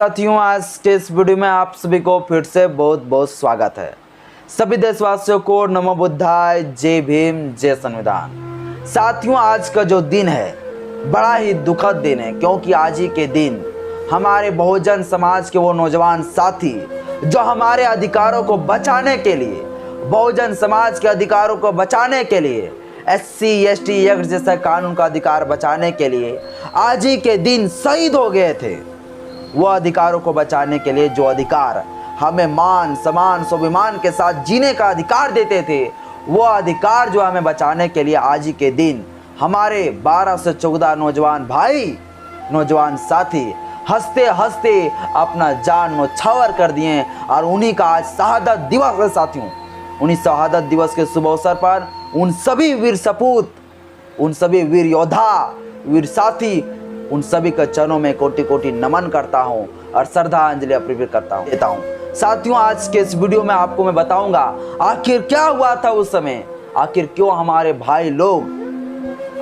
साथियों, आज के इस वीडियो में आप सभी को फिर से बहुत बहुत स्वागत है। सभी देशवासियों को नमो बुद्धाय, जय भीम, जय संविधान। साथियों, आज का जो दिन है बड़ा ही दुखद दिन है, क्योंकि आज ही के दिन हमारे बहुजन समाज के वो नौजवान साथी जो हमारे अधिकारों को बचाने के लिए, बहुजन समाज के अधिकारों को बचाने के लिए, SC/ST एक्ट जैसा कानून का अधिकार बचाने के लिए आज ही के दिन शहीद हो गए थे। वो अधिकारों को बचाने के लिए, जो अधिकार हमें मान सम्मान स्वाभिमान के साथ जीने का अधिकार देते थे, वो अधिकार जो हमें बचाने के लिए आज ही के दिन हमारे 12 से 14 नौजवान भाई, नौजवान साथी हंसते हंसते अपना जान न्यौछावर कर दिए। और उन्हीं का आज शहादत दिवस है। साथियों, उन्हीं शहादत दिवस के शुभ अवसर पर उन सभी वीर सपूत, उन सभी वीर योद्धा, वीर साथी, उन सभी के चरणों में कोटि कोटि नमन करता हूं और श्रद्धांजलि अर्पित देता हूं। साथियों, आज के इस वीडियो में आपको मैं बताऊंगा आखिर क्या हुआ था उस समय, आखिर क्यों हमारे भाई लोग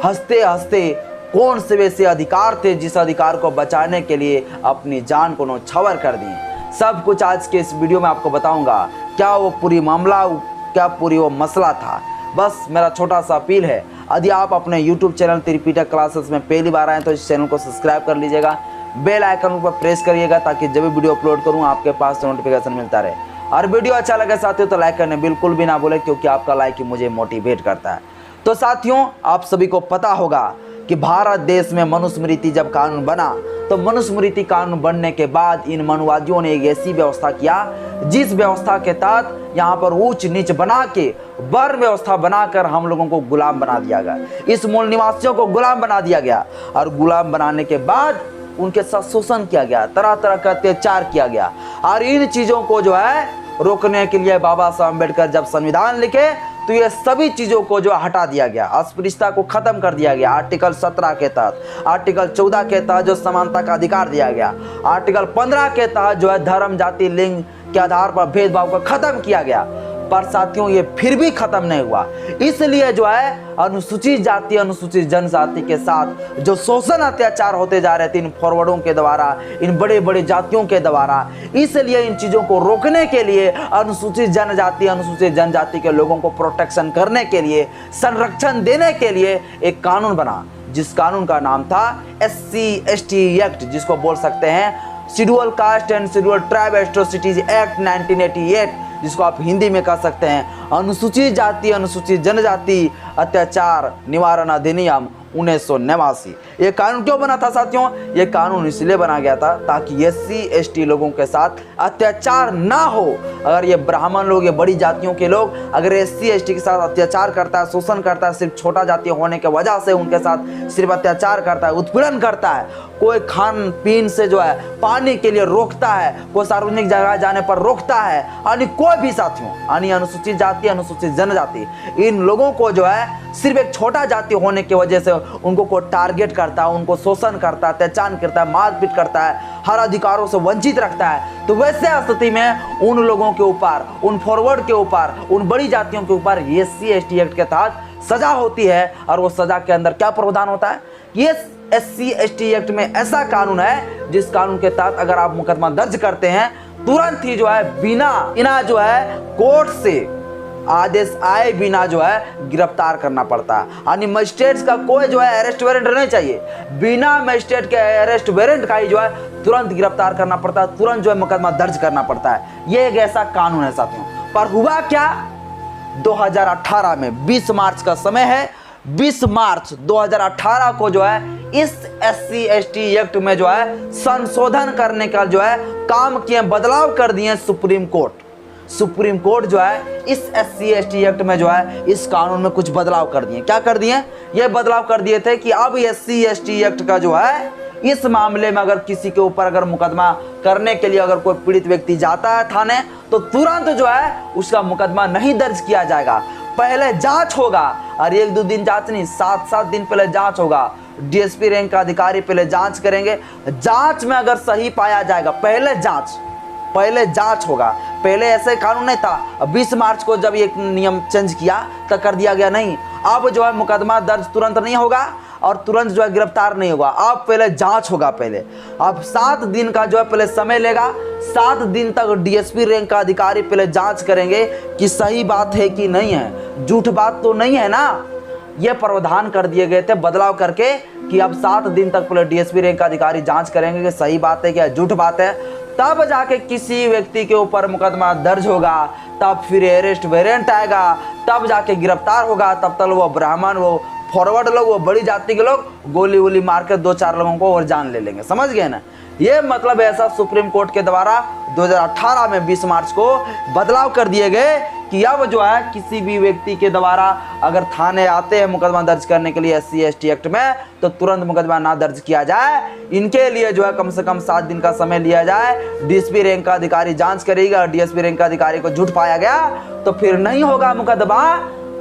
हंसते हंसते, कौन से वैसे अधिकार थे जिस अधिकार को बचाने के लिए अपनी जान को न्यौछावर कर दिए। सब कुछ आज के इस वीडियो में आपको बताऊंगा। क्या वो पूरी मामला, क्या पूरी वो मसला था। बस मेरा छोटा सा अपील है, यदि आप अपने YouTube चैनल त्रिपिटक क्लासेस में पहली बार आए तो इस चैनल को सब्सक्राइब कर लीजिएगा, बेल आइकन पर प्रेस करिएगा ताकि जब भी वीडियो अपलोड करूं आपके पास नोटिफिकेशन मिलता रहे। और वीडियो अच्छा लगे साथियों तो लाइक करने बिल्कुल भी ना भूलें, क्योंकि आपका लाइक ही मुझे मोटिवेट करता है। तो साथियों, आप सभी को पता होगा कि भारत देश में मनुस्मृति जब कानून बना, तो मनुस्मृति कानून बनने के बाद इन मनुवादियों ने एक ऐसी व्यवस्था किया जिस व्यवस्था के तहत यहाँ पर ऊंच नीच बना के, वर्ण व्यवस्था बनाकर हम लोगों को गुलाम बना दिया गया। इस मूल निवासियों को गुलाम बना दिया गया और गुलाम बनाने के बाद उनके साथ शोषण किया गया, तरह तरह का अत्याचार किया गया। और इन चीजों को जो है रोकने के लिए बाबा साहब अम्बेडकर जब संविधान लिखे तो ये सभी चीजों को जो हटा दिया गया, अस्पृश्यता को खत्म कर दिया गया। आर्टिकल 17 के तहत, आर्टिकल 14 के तहत जो समानता का अधिकार दिया गया, आर्टिकल 15 के तहत जो है धर्म जाति लिंग के आधार पर भेदभाव को खत्म किया गया। पर साथियों, ये फिर भी खत्म नहीं हुआ। इसलिए जो है अनुसूचित जाति, अनुसूचित जनजाति के साथ जो शोषण अत्याचार होते जा रहे थे इन फॉरवर्डों के द्वारा, इन बड़े बड़े जातियों के द्वारा, इसलिए इन चीजों को रोकने के लिए, अनुसूचित जनजाति, अनुसूचित जनजाति के लोगों को प्रोटेक्शन करने के लिए, संरक्षण देने के लिए एक कानून बना, जिस कानून का नाम था SC/ST एक्ट, जिसको बोल सकते हैं schedule caste and schedule tribe atrocities act 1988, जिसको आप हिंदी में कह सकते हैं अनुसूचित जाति अनुसूचित जनजाति अत्याचार निवारण अधिनियम 1989। ये कानून क्यों बना था साथियों? ये कानून इसलिए बना गया था ताकि SC/ST लोगों के साथ अत्याचार ना हो। अगर ये ब्राह्मण लोग, ये बड़ी जातियों के लोग अगर SC/ST के साथ अत्याचार करता है, शोषण करता है, सिर्फ छोटा जाति होने के वजह से उनके साथ सिर्फ अत्याचार करता है, उत्पीड़न करता है, कोई खान पीन से जो है पानी के लिए रोकता है, कोई सार्वजनिक जगह जाने पर रोकता है, यानी कोई भी साथियों, यानी अनुसूचित जाति अनुसूचित जनजाति, इन लोगों को जो है सिर्फ एक छोटा जाति होने की वजह से उनको को टारगेट करता है, उनको शोषण करता है, अत्याचार करता है, मारपीट करता है, हर अधिकारों से वंचित रखता है। तो वैसे स्थिति में उन लोगों के ऊपर, उन फॉरवर्ड के ऊपर, उन बड़ी जातियों के ऊपर SC/ST एक्ट के तहत सजा होती है। और वो सजा के अंदर क्या प्रावधान होता है? ये SC/ST एक्ट में ऐसा कानून है जिस कानून के तहत अगर आप मुकदमा दर्ज करते हैं, तुरंत ही जो है बिना जो है कोर्ट से आदेश आए बिना जो है गिरफ्तार करना पड़ता है। यानी मजिस्ट्रेट का कोई जो है अरेस्ट वारंट नहीं चाहिए, बिना मजिस्ट्रेट के अरेस्ट वारंट का ही जो है तुरंत गिरफ्तार करना पड़ता है, तुरंत जो है मुकदमा दर्ज करना पड़ता है। ये एक ऐसा कानून है साथियों। पर हुआ क्या? 2018 में 20 मार्च का समय है, 20 मार्च 2018 को जो है इस SC/ST एक्ट में जो है संशोधन करने का जो है काम किए, बदलाव कर दिए सुप्रीम कोर्ट। सुप्रीम कोर्ट जो है इस SC/ST एक्ट में जो है इस कानून में कुछ बदलाव कर दिए। क्या कर दिए? ये बदलाव कर दिए थे कि अब SC/ST एक्ट का जो है इस मामले में अगर किसी के ऊपर अगर मुकदमा करने के लिए अगर कोई पीड़ित व्यक्ति जाता है थाने, तो तुरंत जो है उसका मुकदमा नहीं दर्ज किया जाएगा, पहले जांच होगा। और 1-2 दिन जांच नहीं, 7-7 दिन पहले जांच होगा। DSP रैंक का अधिकारी पहले जांच करेंगे, जांच में अगर सही पाया जाएगा, पहले जांच होगा। पहले ऐसे कानून नहीं था। 20 मार्च को जब एक नियम चेंज किया तो कर दिया गया नहीं, अब जो है मुकदमा दर्ज तुरंत नहीं होगा और तुरंत जो है गिरफ्तार नहीं होगा। अब पहले जांच होगा। पहले अब 7 दिन का जो है पहले समय लेगा। 7 दिन तक डीएसपी रैंक का अधिकारी पहले जांच करेंगे कि सही बात है कि नहीं है, झूठ बात तो नहीं है ना। ये प्रावधान कर दिए गए थे बदलाव करके कि अब 7 दिन तक पहले डीएसपी रैंक का अधिकारी जांच करेंगे कि सही बात है क्या झूठ बात है, तब जाके किसी व्यक्ति के ऊपर मुकदमा दर्ज होगा, तब फिर अरेस्ट वारंट आएगा, तब जाके गिरफ्तार होगा। तब तक वो ब्राह्मण, वो फॉरवर्ड लोग, वो बड़ी जाति के लोग गोली वोली मार के 2-4 लोगों को और जान ले लेंगे। समझ गए ना। ये मतलब ऐसा सुप्रीम कोर्ट के द्वारा 2018 में 20 मार्च को बदलाव कर दिए गए कि अब जो है किसी भी व्यक्ति के द्वारा अगर थाने आते हैं मुकदमा दर्ज करने के लिए SC/ST एक्ट में, तो तुरंत मुकदमा ना दर्ज किया जाए। इनके लिए जो है कम से कम 7 दिन का समय लिया जाए। डीएसपी रैंक का अधिकारी जांच करेगा। डीएसपी रैंक का अधिकारी को झूठ पाया गया तो फिर नहीं होगा मुकदमा,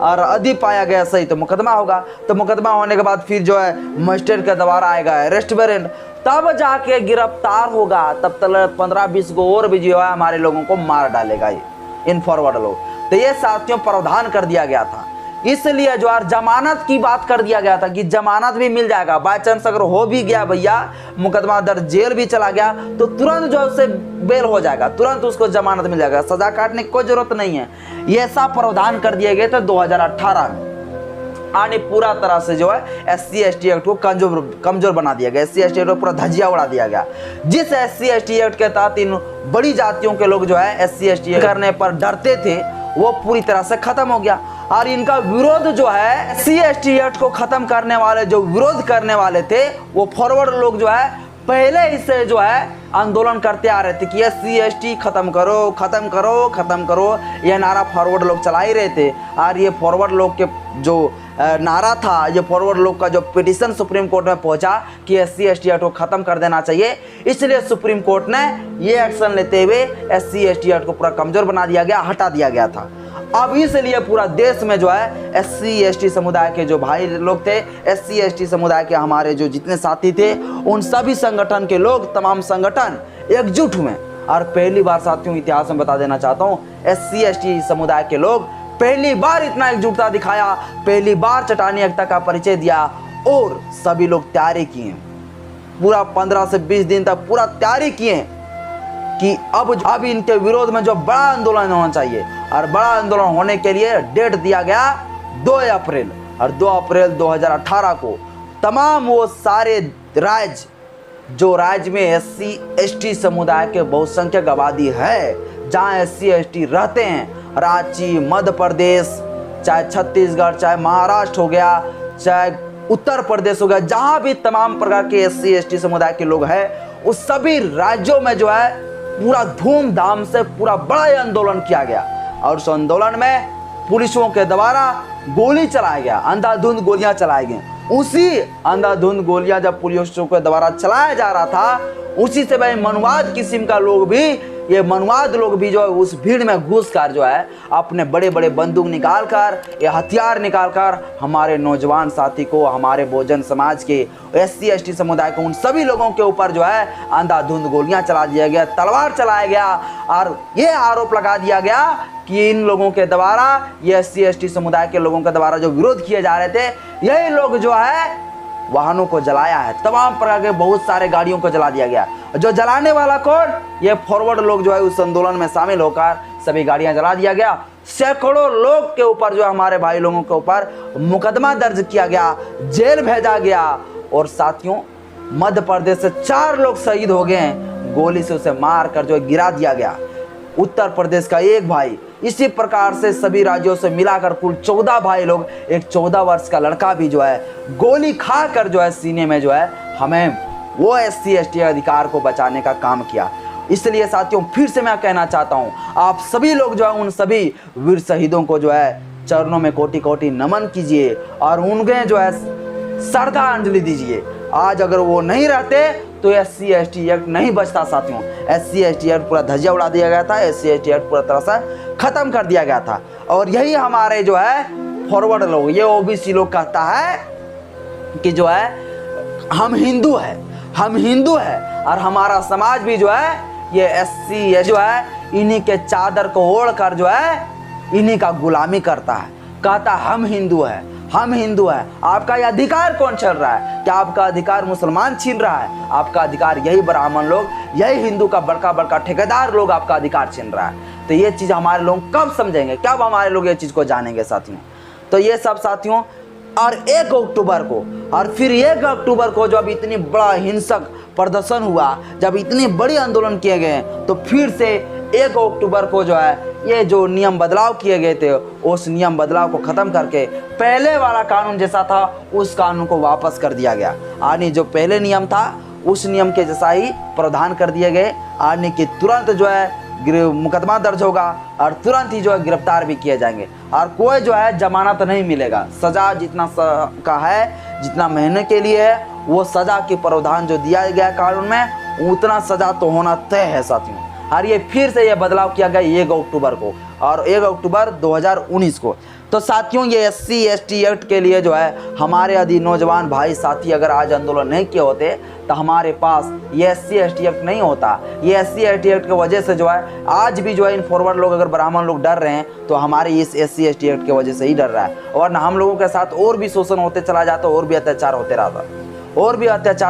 और अधि पाया गया सही तो मुकदमा होगा। तो मुकदमा होने के बाद फिर जो है मजिस्ट्रेट के द्वारा आएगा अरेस्ट वारंट, तब जाके गिरफ्तार होगा। तब तक 15-20 को और भी जो है हमारे लोगों को मार डालेगा ये इन फॉरवर्ड लोग। तो ये साथियों प्रावधान कर दिया गया था। इसलिए जो है जमानत की बात कर दिया गया था कि जमानत भी मिल जाएगा। बाय चांस अगर हो भी गया भैया मुकदमा दर्ज, जेल भी चला गया, तो तुरंत जो है उससे बेल हो जाएगा, तुरंत उसको जमानत मिल जाएगा, सजा काटने की कोई जरूरत नहीं है। ये ऐसा प्रावधान कर दिए गए थे 2018 में। आने पूरा तरह से जो है SC/ST एक्ट को कमजोर बना दिया गया। SC/ST एक्ट को पूरा धजिया उड़ा दिया गया। जिस SC/ST एक्ट के तहत इन बड़ी जातियों के लोग जो है SC/ST करने पर डरते थे, वो पूरी तरह से खत्म हो गया। और इनका विरोध जो है SC/ST एक्ट को खत्म करने वाले, जो विरोध करने वाले थे, वो फॉरवर्ड लोग जो है पहले इससे जो है आंदोलन करते आ रहे थे कि SC/ST खत्म करो, खत्म करो, खत्म करो। यह नारा फॉरवर्ड लोग चला ही रहे थे। और ये फॉरवर्ड लोग के जो नारा था, ये फॉरवर्ड लोग का जो पिटीशन सुप्रीम कोर्ट में पहुंचा कि SC/ST एक्ट को खत्म कर देना चाहिए, इसलिए सुप्रीम कोर्ट ने ये एक्शन लेते हुए SC/ST एक्ट को पूरा कमजोर बना दिया गया, हटा दिया गया था। अब इसलिए पूरा देश में जो है SC/ST समुदाय के जो भाई लोग थे, SC/ST समुदाय के हमारे जो जितने साथी थे, उन सभी संगठन के लोग, तमाम संगठन एकजुट हुए। और पहली बार साथियों इतिहास में बता देना चाहता हूँ, SC/ST समुदाय के लोग पहली बार इतना एकजुटता दिखाया, पहली बार चट्टानी एकता का परिचय दिया और सभी लोग तैयारी किए। पूरा 15 से 20 दिन तक पूरा तैयारी किए कि अब इनके विरोध में जो बड़ा आंदोलन होना चाहिए। और बड़ा आंदोलन होने के लिए डेट दिया गया 2 अप्रैल। और 2 अप्रैल 2018 को तमाम वो सारे राज्य, जो राज्य में SC/ST समुदाय के बहुसंख्यक आबादी है, जहाँ SC/ST रहते हैं, रांची, मध्य प्रदेश, चाहे छत्तीसगढ़, चाहे महाराष्ट्र हो गया, चाहे उत्तर प्रदेश हो गया, जहाँ भी तमाम प्रकार के SC/ST समुदाय के लोग हैं, उस सभी राज्यों में जो है पूरा धूमधाम से पूरा बड़ा आंदोलन किया गया। और उस आंदोलन में पुलिसों के द्वारा गोली चलाया गया, अंधाधुंध गोलियां चलाई गई। उसी अंधाधुंध गोलियां जब पुलिसों के द्वारा चलाया जा रहा था, उसी से भाई मनुवाद किस्म का लोग भी, ये मनुवाद लोग भी जो है उस भीड़ में घुसकर जो है अपने बड़े बड़े बंदूक निकाल कर, ये हथियार निकाल कर हमारे नौजवान साथी को, हमारे बहुजन समाज के SC/ST समुदाय को, उन सभी लोगों के ऊपर जो है अंधाधुंध गोलियां चला दिया गया, तलवार चलाया गया। और ये आरोप लगा दिया गया कि इन लोगों के द्वारा, ये SC/ST समुदाय के लोगों के द्वारा जो विरोध किए जा रहे थे, यही लोग जो है वाहनों को जलाया है, तमाम प्रकार के बहुत सारे गाड़ियों को जला दिया गया। जो जलाने वाला कौन? ये फॉरवर्ड लोग जो है उस आंदोलन में शामिल होकर सभी गाड़ियां जला दिया गया। सैकड़ों लोग के ऊपर, जो हमारे भाई लोगों के ऊपर मुकदमा दर्ज किया गया, जेल भेजा गया। और साथियों मध्य प्रदेश से 4 लोग शहीद हो गए हैं, गोली से उसे मार कर जो गिरा दिया गया। उत्तर प्रदेश का 1 भाई, इसी प्रकार से सभी राज्यों से मिलाकर कुल 14 भाई लोग, एक 14 वर्ष का लड़का भी जो है गोली खाकर जो है सीने में जो है हमें वो SC/ST अधिकार को बचाने का काम किया। इसलिए साथियों फिर से मैं कहना चाहता हूँ, आप सभी लोग जो है उन सभी वीर शहीदों को जो है चरणों में कोटि कोटि नमन कीजिए और उनके जो है श्रद्धांजलि दीजिए। आज अगर वो नहीं रहते तो SC/ST एक्ट नहीं बचता साथियों। SC/ST एक्ट पूरा धजिया उड़ा दिया गया था, SC/ST एक्ट पूरा तरह से खत्म कर दिया गया था। और यही हमारे जो है फॉरवर्ड लोग, ये OBC लोग कहता है कि जो है हम हिंदू है, हम हिंदू है, और हमारा समाज भी जो है ये SC जो है इन्हीं के चादर को ओढ़ कर जो है इन्हीं का गुलामी करता है। कहता हम हिंदू है, हम हिंदू हैं, आपका ये अधिकार कौन छीन रहा है? क्या आपका अधिकार मुसलमान छीन रहा है? आपका अधिकार यही ब्राह्मण लोग, यही हिंदू का बड़का बड़का ठेकेदार लोग आपका अधिकार छीन रहा है। तो ये चीज़ हमारे लोग कब समझेंगे, कब हमारे लोग ये चीज़ को जानेंगे साथियों? तो ये सब साथियों, और 1 अक्टूबर को, और फिर 1 अक्टूबर को जब इतनी बड़ा हिंसक प्रदर्शन हुआ, जब इतनी बड़ी आंदोलन किए गए, तो फिर से 1 अक्टूबर को जो है ये जो नियम बदलाव किए गए थे, उस नियम बदलाव को ख़त्म करके पहले वाला कानून जैसा था उस कानून को वापस कर दिया गया। यानी जो पहले नियम था उस नियम के जैसा ही प्रावधान कर दिए गए, यानी कि तुरंत जो है मुकदमा दर्ज होगा और तुरंत ही जो है गिरफ्तार भी किए जाएंगे, और कोई जो है जमानत नहीं मिलेगा। सज़ा जितना का है, जितना महीने के लिए है, वो सज़ा के प्रावधान जो दिया गया कानून में, उतना सज़ा तो होना तय है साथियों। और ये फिर से ये बदलाव किया गया 1 अक्टूबर को, और 1 अक्टूबर 2019 को। तो साथियों ये SC ST एक्ट के लिए जो है हमारे यदि नौजवान भाई साथी अगर आज आंदोलन नहीं किए होते तो हमारे पास ये SC ST एक्ट नहीं होता। ये SC ST एक्ट की वजह से जो है आज भी जो है इन फॉरवर्ड लोग, अगर ब्राह्मण लोग डर रहे हैं तो हमारे इस SC ST एक्ट की वजह से ही डर रहा है, और ना हम लोगों के साथ और भी शोषण होते चला जाता, और भी अत्याचार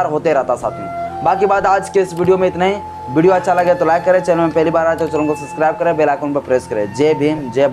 होते रहता साथियों। बाकी बात आज के इस वीडियो में इतना ही। वीडियो अच्छा लगे तो लाइक करें, चैनल में पहली बार आए तो चैनल को सब्सक्राइब करें, बेल आइकन पर प्रेस करें। जय भीम, जय भारत।